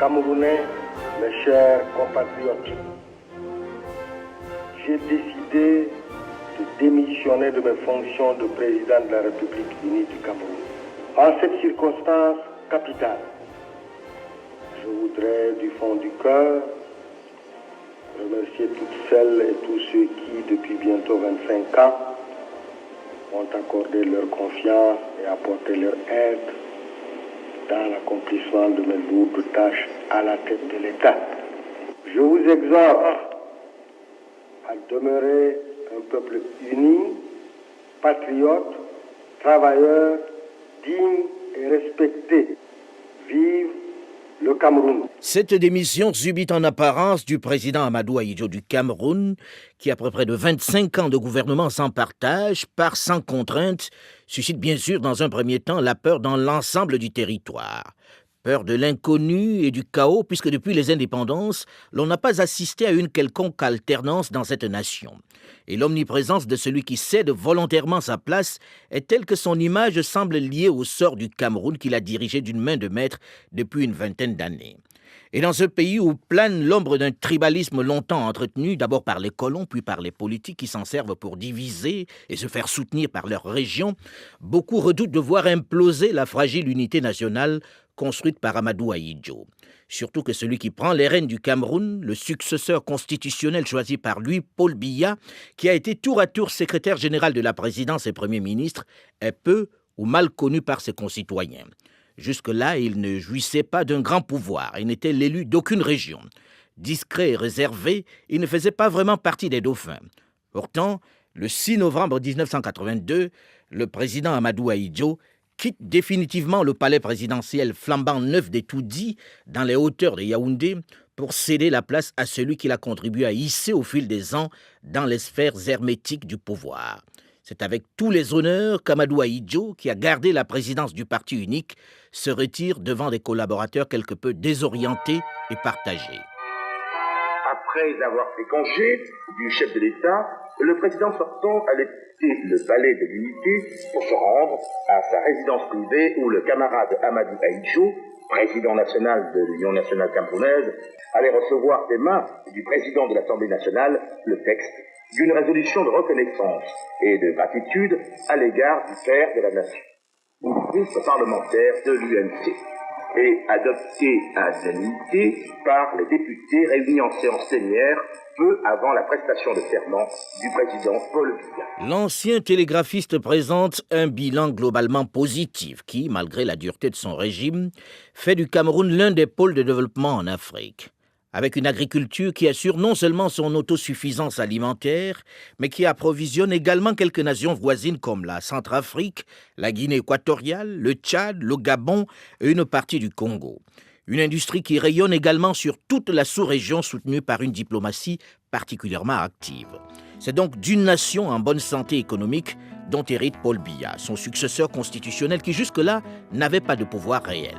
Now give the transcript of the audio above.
Camerounais, mes chers compatriotes, j'ai décidé de démissionner de mes fonctions de président de la République unie du Cameroun. En cette circonstance capitale, je voudrais du fond du cœur remercier toutes celles et tous ceux qui, depuis bientôt 25 ans, ont accordé leur confiance et apporté leur aide dans l'accomplissement de mes lourdes tâches à la tête de l'État. Je vous exhorte à demeurer un peuple uni, patriote, travailleur, digne et respecté. Vive le Cameroun. Cette démission subite en apparence du président Amadou Ahidjo du Cameroun, qui après près de 25 ans de gouvernement sans partage, part sans contrainte, suscite bien sûr dans un premier temps la peur dans l'ensemble du territoire. Peur de l'inconnu et du chaos, puisque depuis les indépendances, l'on n'a pas assisté à une quelconque alternance dans cette nation. Et l'omniprésence de celui qui cède volontairement sa place est telle que son image semble liée au sort du Cameroun qu'il a dirigé d'une main de maître depuis une vingtaine d'années. Et dans ce pays où plane l'ombre d'un tribalisme longtemps entretenu, d'abord par les colons, puis par les politiques qui s'en servent pour diviser et se faire soutenir par leur région, beaucoup redoutent de voir imploser la fragile unité nationale construite par Amadou Ahidjo. Surtout que celui qui prend les rênes du Cameroun, le successeur constitutionnel choisi par lui, Paul Biya, qui a été tour à tour secrétaire général de la présidence et Premier ministre, est peu ou mal connu par ses concitoyens. Jusque-là, il ne jouissait pas d'un grand pouvoir et n'était l'élu d'aucune région. Discret et réservé, il ne faisait pas vraiment partie des dauphins. Pourtant, le 6 novembre 1982, le président Amadou Ahidjo quitte définitivement le palais présidentiel flambant neuf des Toudis dans les hauteurs de Yaoundé pour céder la place à celui qu'il a contribué à hisser au fil des ans dans les sphères hermétiques du pouvoir. C'est avec tous les honneurs qu'Amadou Ahidjo, qui a gardé la présidence du parti unique, se retire devant des collaborateurs quelque peu désorientés et partagés. Après avoir fait congé du chef de l'État, le président sortant allait quitter le palais de l'Unité pour se rendre à sa résidence privée où le camarade Amadou Ahidjo, président national de l'Union nationale camerounaise, allait recevoir des mains du président de l'Assemblée nationale le texte d'une résolution de reconnaissance et de gratitude à l'égard du père de la nation, groupe parlementaire de l'UNC, et adopté à l'unanimité par les députés réunis en séance plénière peu avant la prestation de serment du président Paul Biya. L'ancien télégraphiste présente un bilan globalement positif qui, malgré la dureté de son régime, fait du Cameroun l'un des pôles de développement en Afrique. Avec une agriculture qui assure non seulement son autosuffisance alimentaire, mais qui approvisionne également quelques nations voisines comme la Centrafrique, la Guinée équatoriale, le Tchad, le Gabon et une partie du Congo. Une industrie qui rayonne également sur toute la sous-région soutenue par une diplomatie particulièrement active. C'est donc d'une nation en bonne santé économique dont hérite Paul Biya, son successeur constitutionnel qui jusque-là n'avait pas de pouvoir réel.